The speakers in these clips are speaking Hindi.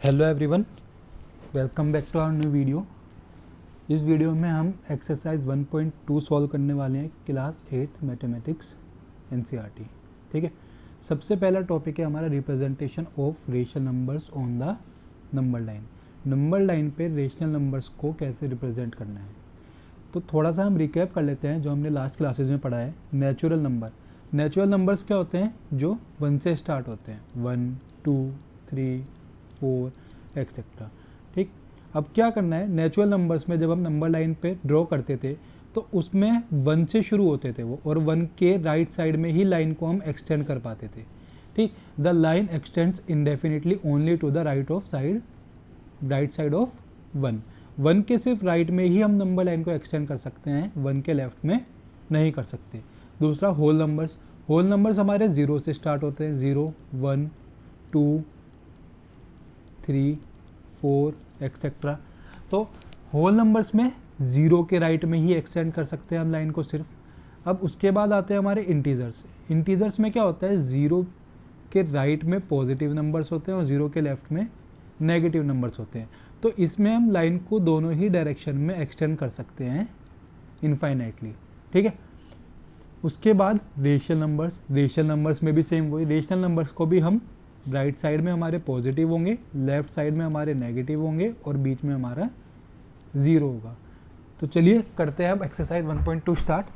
Hello everyone, welcome back to our new video. इस वीडियो में हम एक्सरसाइज 1.2 सॉल्व करने वाले हैं क्लास 8 मैथमेटिक्स एनसीईआरटी। ठीक है, सबसे पहला टॉपिक है हमारा representation of rational numbers on the number line. Number line पे रेशनल नंबर्स को कैसे रिप्रेजेंट करना है, तो थोड़ा सा हम रिकैप कर लेते हैं जो हमने लास्ट क्लासेज में पढ़ा है। नेचुरल नंबर्स क्या होते हैं? जो 1 से स्टार्ट होते हैं, 1 2 3 4 एक्सेट्रा। ठीक, अब क्या करना है, नेचुरल नंबर्स में जब हम नंबर लाइन पे ड्रॉ करते थे तो उसमें 1 से शुरू होते थे वो, और 1 के राइट साइड में ही लाइन को हम एक्सटेंड कर पाते थे। ठीक, the line extends indefinitely only to the right side of 1 के सिर्फ राइट में ही हम नंबर लाइन को एक्सटेंड कर सकते हैं, 1 के लेफ्ट में नहीं कर सकते। दूसरा होल नंबर्स हमारे 0 से स्टार्ट होते हैं, 0 1 2 3 4 एक्सेट्रा। तो होल नंबर्स में 0 के राइट में ही एक्सटेंड कर सकते हैं हम लाइन को सिर्फ। अब उसके बाद आते हैं हमारे इंटीजर्स में क्या होता है, 0 के राइट में पॉजिटिव नंबर्स होते हैं और 0 के लेफ्ट में नेगेटिव नंबर्स होते हैं। तो इसमें हम लाइन को दोनों ही डायरेक्शन में एक्सटेंड कर सकते हैं इनफाइनाइटली। ठीक है, उसके बाद रेशनल नंबर्स में भी सेम वही, रेशनल नंबर्स को भी हम राइट साइड में हमारे पॉजिटिव होंगे, लेफ्ट साइड में हमारे नेगेटिव होंगे और बीच में हमारा 0 होगा। तो चलिए करते हैं अब एक्सरसाइज 1.2 स्टार्ट।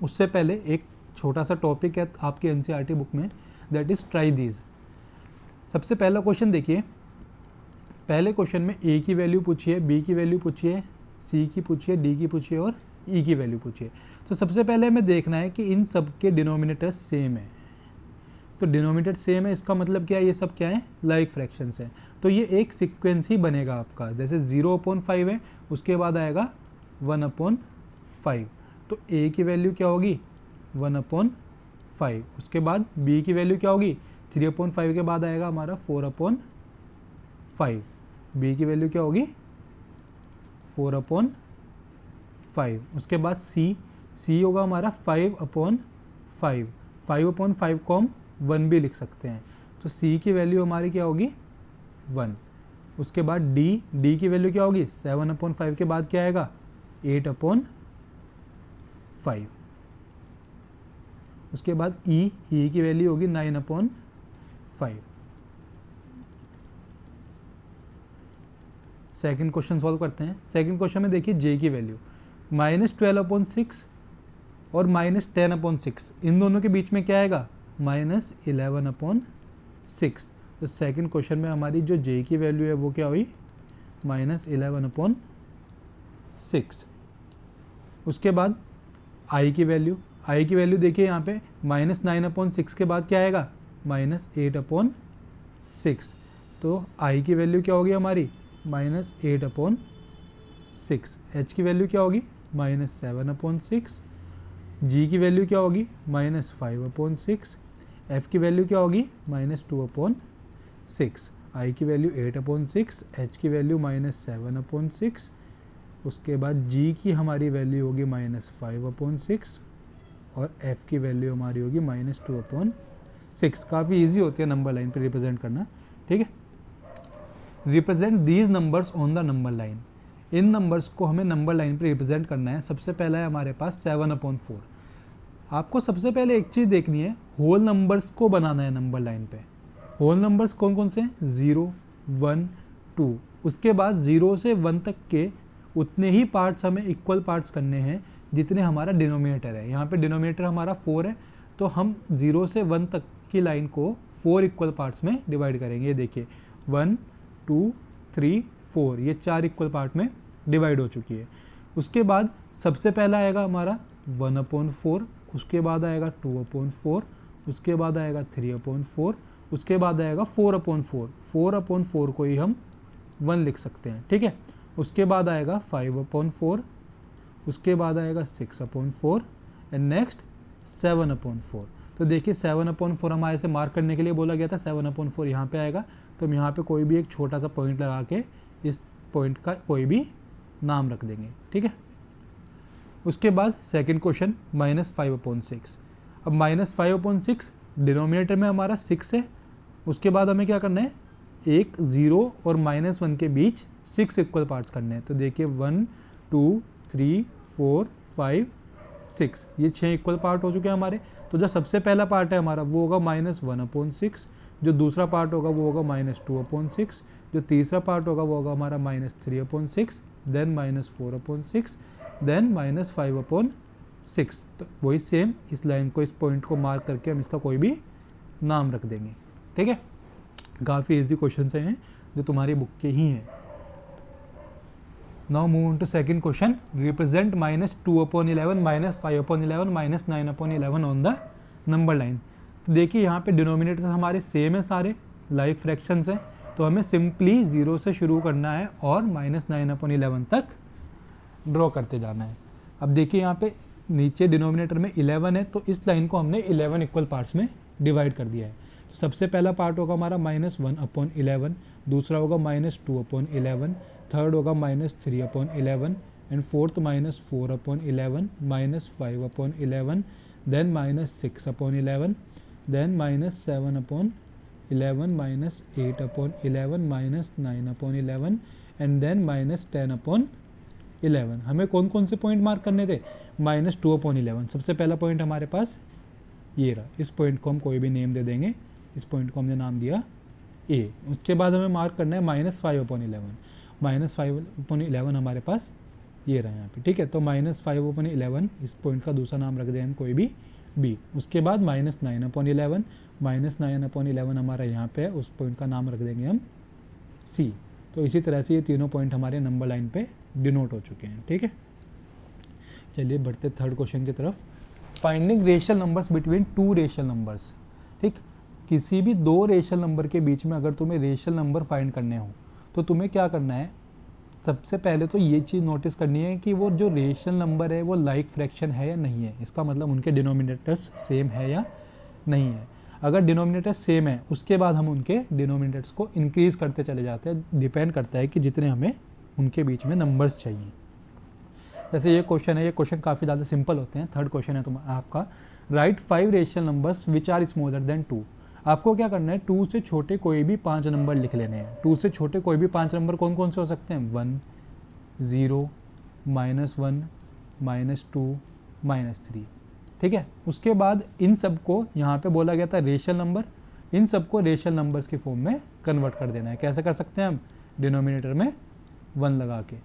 उससे पहले एक छोटा सा टॉपिक है आपके एनसीईआरटी बुक में, दैट इज ट्राई दीज। सबसे पहला क्वेश्चन देखिए, पहले क्वेश्चन में ए की वैल्यू पूछी है, बी की वैल्यू पूछी है, सी की पूछी है, डी की पूछी है और ई की वैल्यू पूछी है। तो सबसे पहले हमें देखना है कि इन सब के डिनोमिनेटर्स सेम है। तो डिनोमिनेटर सेम है, इसका मतलब क्या है, ये सब क्या है, लाइक फ्रैक्शंस है। तो ये एक सीक्वेंस ही बनेगा आपका, जैसे 0/5 है, उसके बाद आएगा 1/5। तो ए की वैल्यू क्या होगी, 1/5। उसके बाद बी की वैल्यू क्या होगी, 3/5 के बाद आएगा हमारा 4/5। बी की वैल्यू क्या होगी, 4/5। उसके बाद सी होगा हमारा 5/5। 5/5 को हम 1 भी लिख सकते हैं, तो सी की वैल्यू हमारी क्या होगी, 1। उसके बाद डी की वैल्यू क्या होगी, 7/5 के बाद क्या आएगा, 8/5। उसके बाद ई की वैल्यू होगी 9/5। सेकंड क्वेश्चन सॉल्व करते हैं। सेकंड क्वेश्चन में देखिए जे की वैल्यू -12/6 और -10/6, इन दोनों के बीच में क्या आएगा, -11/6। तो सेकंड क्वेश्चन में हमारी जो जे की वैल्यू है वो क्या हुई, -11/6। उसके बाद आई की वैल्यू देखिए यहाँ पे -9/6 के बाद क्या आएगा, -8/6। तो आई की वैल्यू क्या होगी हमारी, -8/6। एच की वैल्यू क्या होगी, -7/6। जी की वैल्यू क्या होगी, -5/6। एफ की वैल्यू क्या होगी, -2/6। आई की वैल्यू 8/6, एच की वैल्यू -7/6। उसके बाद जी की हमारी वैल्यू होगी -5/6 और एफ की वैल्यू हमारी होगी -2/6। काफ़ी इजी होती है नंबर लाइन पे रिप्रेजेंट करना। ठीक है, represent these numbers on the number line. In numbers को हमें नंबर लाइन पे रिप्रेजेंट करना है। सबसे पहला है हमारे पास 7/4। आपको सबसे पहले एक चीज़ देखनी है, होल नंबर्स को बनाना है नंबर लाइन पे। होल नंबर्स कौन कौन से हैं, 0 1 2। उसके बाद 0 से 1 तक के उतने ही पार्ट्स हमें इक्वल पार्ट्स करने हैं जितने हमारा डिनोमिनेटर है। यहाँ पे डिनोमिनेटर हमारा 4 है, तो हम 0 से 1 तक की लाइन को 4 इक्वल पार्ट्स में डिवाइड करेंगे। ये देखिए 1 2 3 4, ये 4 इक्वल पार्ट में डिवाइड हो चुकी है। उसके बाद सबसे पहला आएगा हमारा 1/4, उसके बाद आएगा 2/4, उसके बाद आएगा 3/4, उसके बाद आएगा 4/4। 4/4 को ही हम 1 लिख सकते हैं। ठीक है, उसके बाद आएगा 5/4, उसके बाद आएगा 6/4 एंड नेक्स्ट 7/4। तो देखिए 7/4 हमारे से मार्क करने के लिए बोला गया था, 7/4 यहाँ पे आएगा। तो हम यहाँ पे कोई भी एक छोटा सा पॉइंट लगा के इस पॉइंट का कोई भी नाम रख देंगे। ठीक है, उसके बाद सेकंड क्वेश्चन -5/6। अब -5/6 डिनोमिनेटर में हमारा 6 है, उसके बाद हमें क्या करना है, एक 0 और -1 के बीच 6 इक्वल पार्ट्स करने हैं। तो देखिए 1 2 3 4 5 6, ये 6 इक्वल पार्ट हो चुके हैं हमारे। तो जो सबसे पहला पार्ट है हमारा वो होगा -1/6, जो दूसरा पार्ट होगा वो होगा -2/6, जो तीसरा पार्ट होगा वो होगा हमारा -3/6, देन -4/6, देन -5/6। तो वही सेम इस लाइन को, इस पॉइंट को मार्क करके हम इसका कोई भी नाम रख देंगे। ठीक है, काफ़ी इजी क्वेश्चन से हैं जो तुम्हारी बुक के ही हैं। Now move on to second question, represent -2/11, -5/11, -9/11 on the number line. तो देखिए यहाँ पे डिनोमिनेटर्स हमारे सेम है, सारे लाइक फ्रैक्शंस हैं, तो हमें सिंपली 0 से शुरू करना है और -9/11 तक ड्रॉ करते जाना है। अब देखिए यहाँ पे नीचे डिनोमिनेटर में 11 है, तो इस लाइन को हमने 11 इक्वल पार्ट्स में डिवाइड कर दिया है। तो सबसे पहला पार्ट होगा हमारा -1/11, दूसरा होगा -2/11, थर्ड होगा -3/11, and fourth -4/11, -5/11, then -6/11, then -7/11, -8/11, -9/11, and then -10/11। हमें कौन कौन से पॉइंट मार्क करने थे? -2/11 सबसे पहला पॉइंट हमारे पास ये रहा। इस पॉइंट को हम कोई भी नेम दे देंगे, इस पॉइंट को हमने नाम दिया ए। उसके बाद हमें मार्क करना है -5/11, -5/11 हमारे पास ये रहा यहाँ पे। ठीक है, तो -5/11 इस पॉइंट का दूसरा नाम रख दें हम कोई भी बी। उसके बाद -9/11, -9/11 हमारा यहाँ पे है, उस पॉइंट का नाम रख देंगे हम सी। तो इसी तरह से ये तीनों पॉइंट हमारे नंबर लाइन पे डिनोट हो चुके हैं। ठीक है, चलिए बढ़ते थर्ड क्वेश्चन की तरफ। Finding racial numbers between two racial numbers. ठीक, किसी भी दो रेशियल नंबर के बीच में अगर तुम्हें रेशियल नंबर फाइंड करने हो तो तुम्हें क्या करना है? सबसे पहले तो ये चीज़ नोटिस करनी है कि वो जो रेशियल नंबर है वो लाइक फ्रैक्शन है या नहीं है। इसका मतलब उनके डिनोमिनेटर्स सेम है या नहीं है। अगर डिनोमिनेटर्स सेम है उसके बाद हम उनके डिनोमिनेटर्स को इंक्रीज़ करते चले जाते हैं। डिपेंड करता है कि जितने हमें उनके बीच में नंबर्स चाहिए। जैसे ये क्वेश्चन है, ये क्वेश्चन काफ़ी ज़्यादा सिंपल होते हैं। थर्ड क्वेश्चन है आपका, right 5 rational numbers which are smaller than 2। आपको क्या करना है? 2 से छोटे कोई भी 5 नंबर लिख लेने हैं। 2 से छोटे कोई भी 5 नंबर कौन कौन से हो सकते हैं? 1 0 -1 -2 -3। ठीक है, उसके बाद इन सब को यहाँ पे बोला गया था रेशियल नंबर, इन सबको रेशियल नंबर्स की फॉर्म में कन्वर्ट कर देना है। कैसे कर सकते हैं हम? डिनोमिनेटर में 1 लगा के।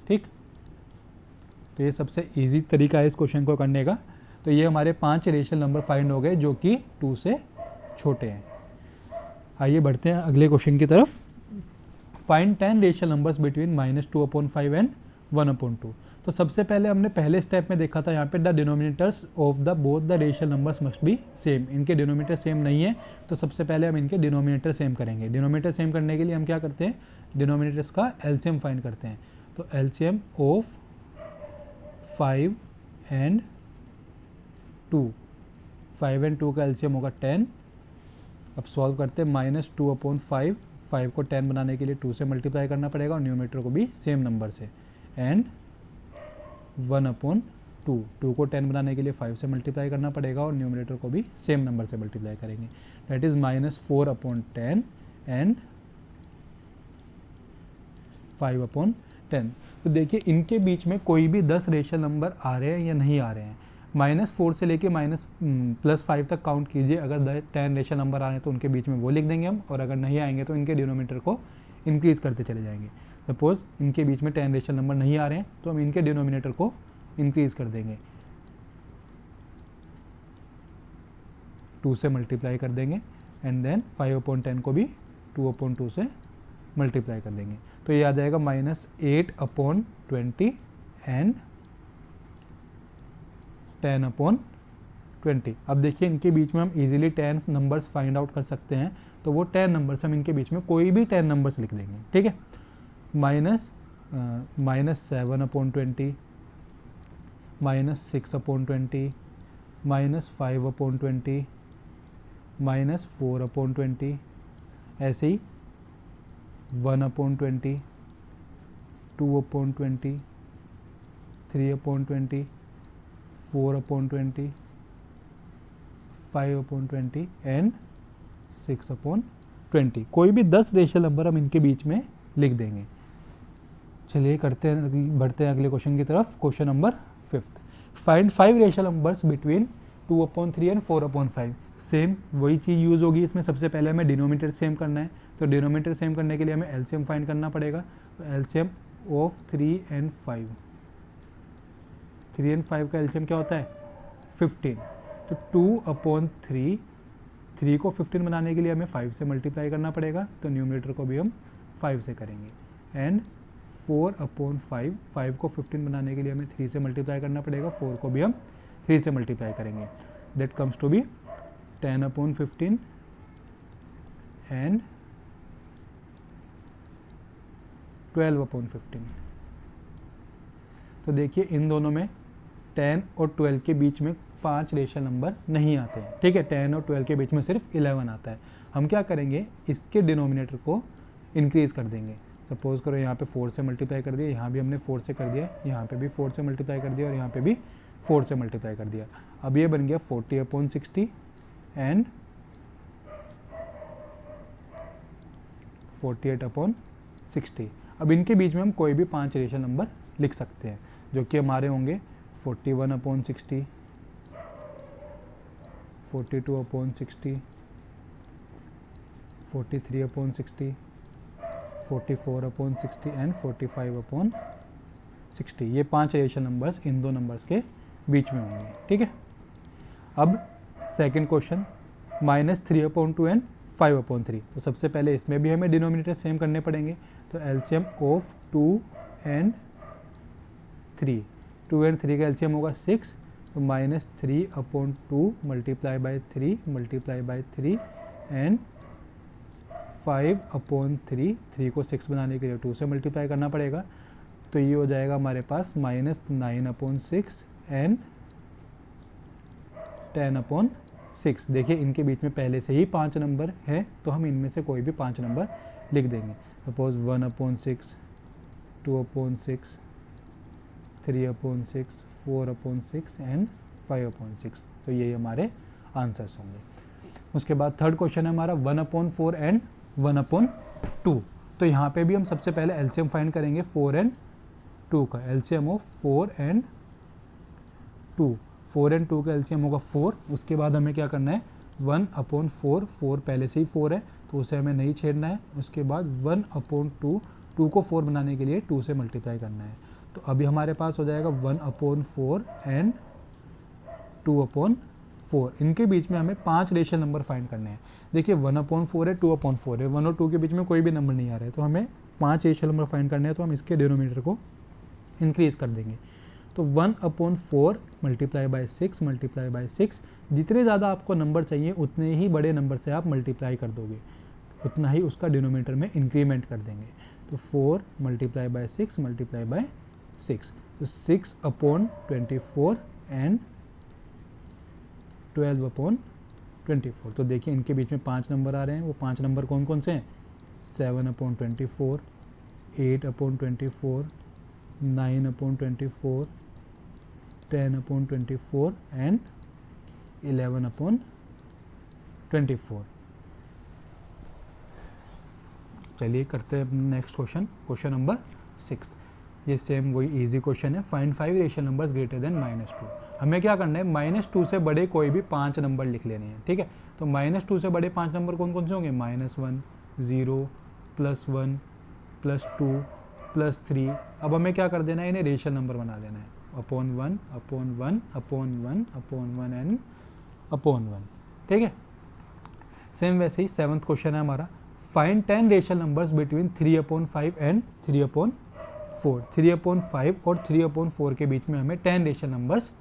ठीक, तो ये सबसे इजी तरीका है इस क्वेश्चन को करने का। तो ये हमारे 5 रेशियल नंबर फाइंड हो गए जो कि 2 से छोटे हैं। आइए बढ़ते हैं अगले क्वेश्चन की तरफ। Find 10 racial numbers between -2/5 and 1/2। तो सबसे पहले हमने पहले स्टेप में देखा था यहाँ पे the denominators of the both the racial numbers must be same. इनके डिनोमिनेटर सेम नहीं है, तो सबसे पहले हम इनके डिनोमिनेटर सेम करेंगे। डिनोमिनेटर सेम करने के लिए हम क्या करते हैं? डिनोमिनेटर्स का एलसीएम फाइंड करते हैं। तो एलसीएम ऑफ 5 एंड 2, 5 एंड 2 का एलसीएम होगा 10। अब सॉल्व करते हैं। -2/5, 5 को 10 बनाने के लिए 2 से मल्टीप्लाई करना पड़ेगा और न्यूमरेटर को भी सेम नंबर से, एंड 1/2, 2 को 10 बनाने के लिए 5 से मल्टीप्लाई करना पड़ेगा और न्यूमरेटर को भी सेम नंबर से मल्टीप्लाई करेंगे। That is -4/10 and 5/10। तो देखिए इनके बीच में कोई भी 10 रेशियल नंबर आ रहे हैं या नहीं आ रहे हैं। -4 से लेके +5 तक काउंट कीजिए। अगर 10 रेशियल नंबर आ रहे हैं तो उनके बीच में वो लिख देंगे हम, और अगर नहीं आएंगे तो इनके डिनोमिनेटर को इंक्रीज़ करते चले जाएंगे। सपोज़ इनके बीच में 10 रेशियल नंबर नहीं आ रहे हैं तो हम इनके डिनोमिनेटर को इंक्रीज़ कर देंगे, 2 से मल्टीप्लाई कर देंगे, एंड देन 5/10 को भी 2/2 से मल्टीप्लाई कर देंगे। तो ये आ जाएगा -8/20 एंड 10/20। अब देखिए इनके बीच में हम इजीली 10 नंबर्स फाइंड आउट कर सकते हैं। तो वो 10 नंबर्स हम इनके बीच में कोई भी 10 नंबर्स लिख देंगे। ठीक है, -7/20, -6/20, -5/20, -4/20, ऐसे ही 1/20, 2/20, 3/20, 4/20, 5/20 एंड 6/20। 20, कोई भी 10 रेशनल नंबर हम इनके बीच में लिख देंगे। चलिए बढ़ते हैं अगले क्वेश्चन की तरफ। Question number 5, find 5 rational numbers between 2/3 and 4/5। Same वही चीज़ यूज़ होगी इसमें। सबसे पहले हमें डिनोमिनेटर सेम करना है, तो डिनोमिनेटर सेम करने के लिए हमें एलसीएम फाइंड करना पड़ेगा। तो एलसीएम ऑफ 3 एंड 5, 3 एंड 5 का एलसीएम क्या होता है 15। तो 2/3, 3 को 15 बनाने के लिए हमें 5 से मल्टीप्लाई करना पड़ेगा, तो न्यूमरेटर को भी हम 5 से करेंगे। एंड 4/5, 5 को 15 बनाने के लिए हमें 3 से मल्टीप्लाई करना पड़ेगा, 4 को भी हम 3 से मल्टीप्लाई करेंगे। That comes to be 10/15 and 12/15। तो देखिए इन दोनों में 10 और 12 के बीच में 5 रेशनल नंबर नहीं आते हैं, ठीक है। 10 और 12 के बीच में सिर्फ 11 आता है। हम क्या करेंगे, इसके डिनोमिनेटर को इंक्रीज़ कर देंगे। सपोज करो यहाँ पे 4 से मल्टीप्लाई कर दिया, यहाँ भी हमने 4 से कर दिया, यहाँ पे भी 4 से मल्टीप्लाई कर दिया और यहाँ पे भी 4 से मल्टीप्लाई कर दिया। अब ये बन गया 40/60 एंड 48/60। अब इनके बीच में हम कोई भी 5 रेशनल नंबर लिख सकते हैं, जो कि हमारे होंगे 41/60, 42/60, 43/60, 44/60 एंड 45/60। ये 5 रेशनल नंबर्स इन दो नंबर्स के बीच में होंगे, ठीक है। अब सेकंड क्वेश्चन, -3/2 एंड 5/3। तो सबसे पहले इसमें भी हमें डिनोमिनेटर सेम करने पड़ेंगे। तो एलसीएम ऑफ 2 एंड 3, 2 एंड 3 का एलसीएम होगा 6। तो -3/2 multiply by 3 multiply by 3 and 5/3, 3 को 6 बनाने के लिए 2 से मल्टीप्लाई करना पड़ेगा। तो ये हो जाएगा हमारे पास -9/6 एंड 10/6। देखिए इनके बीच में पहले से ही 5 नंबर है, तो हम इनमें से कोई भी 5 नंबर लिख देंगे। Suppose 1/6, 2/6, 3/6, 4/6 and 5/6। तो यही हमारे आंसर्स होंगे। उसके बाद थर्ड क्वेश्चन है हमारा 1/4 एंड 1/2। तो यहाँ पे भी हम सबसे पहले एलसीएम फाइंड करेंगे 4 एंड 2 का। एलसीएम ऑफ 4 एंड 2, 4 एंड 2 का एलसीएम होगा 4। उसके बाद हमें क्या करना है 1/4, 4 पहले से ही 4 है तो उसे हमें नहीं छेड़ना है। उसके बाद 1/2, 2 को 4 बनाने के लिए 2 से मल्टीप्लाई करना है। तो अभी हमारे पास हो जाएगा 1/4 एंड 2/4। इनके बीच में हमें 5 रेशनल नंबर फाइंड करने हैं। देखिए 1/4 है, 2/4 है, 1 और 2 के बीच में कोई भी नंबर नहीं आ रहा है, तो हमें 5 रेशनल नंबर फाइंड करने हैं। तो हम इसके डिनोमिनेटर को इंक्रीज़ कर देंगे। तो 1/4 मल्टीप्लाई बाय 6 मल्टीप्लाई बाय 6, जितने ज़्यादा आपको नंबर चाहिए उतने ही बड़े नंबर से आप मल्टीप्लाई कर दोगे, उतना ही उसका डिनोमिनेटर में इंक्रीमेंट कर देंगे। तो 4 मल्टीप्लाई बाय 6 मल्टीप्लाई बाय 6, तो 6/24 एंड 12/24। तो देखिए इनके बीच में 5 नंबर आ रहे हैं। वो 5 नंबर कौन कौन से हैं 7/24, 8/24, 9/24, 10/24 एंड 11/24। चलिए करते हैं नेक्स्ट क्वेश्चन, क्वेश्चन नंबर 6। ये सेम वही इजी क्वेश्चन है। Find 5 rational numbers greater than -2। हमें क्या करना है -2 से बड़े कोई भी 5 नंबर लिख लेने हैं, ठीक है। तो -2 से बड़े 5 नंबर कौन कौन से होंगे -1, 0, +1, +2, +3। अब हमें क्या कर देना है, इन्हें रेशनल नंबर बना देना है। /1 /1 /1 /1 एंड /1, ठीक है। सेम वैसे ही 7th क्वेश्चन है हमारा, find 10 rational numbers between 3/5 and 3/4। 3/5 और 3/4 के बीच में हमें 10 रेशनल नंबर्स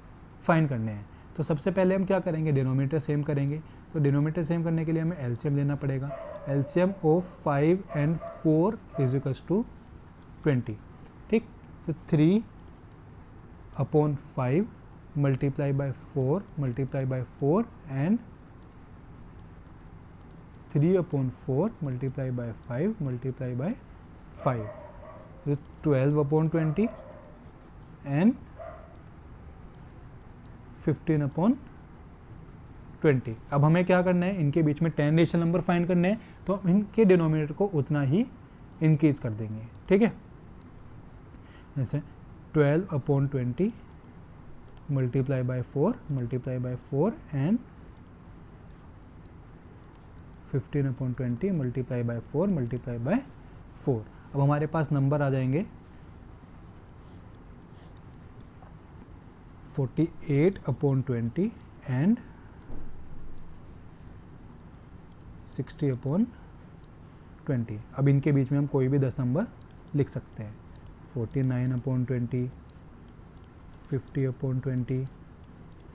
फाइंड करने हैं। तो सबसे पहले हम क्या करेंगे, डिनोमिनेटर सेम करेंगे। तो डिनोमिनेटर सेम करने के लिए हमें एलसीएम लेना पड़ेगा। LCM of 5 and 4 is equals to 20, ठीक। तो 3/5 multiply by 4 multiply by 4 and 3/4 multiply by 5 multiply by 5, 12/20 and 15/20। 20। अब हमें क्या करना है, इनके बीच में 10 रेशनल नंबर फाइंड करने हैं, तो हम इनके डिनोमिनेटर को उतना ही इंक्रीज कर देंगे, ठीक है। जैसे 12/20 multiply by 4 and 15/20 multiply by 4। अब हमारे पास नंबर आ जाएंगे 48/20 एंड 60/20। अब इनके बीच में हम कोई भी 10 नंबर लिख सकते हैं। 49/20, 50/20,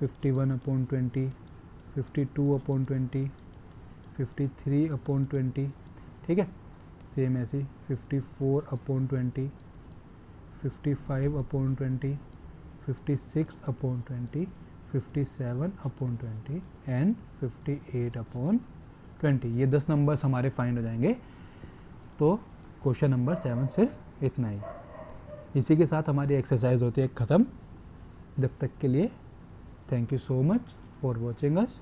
51/20, 52/20, 53/20, ठीक है। सेम ऐसी 54/20, 55/20, 56/20, 57/20 एंड 58/20। ये 10 नंबर्स हमारे फाइंड हो जाएंगे। तो क्वेश्चन नंबर 7 सिर्फ इतना ही। इसी के साथ हमारी एक्सरसाइज होती है ख़त्म। जब तक के लिए thank you so much for watching us.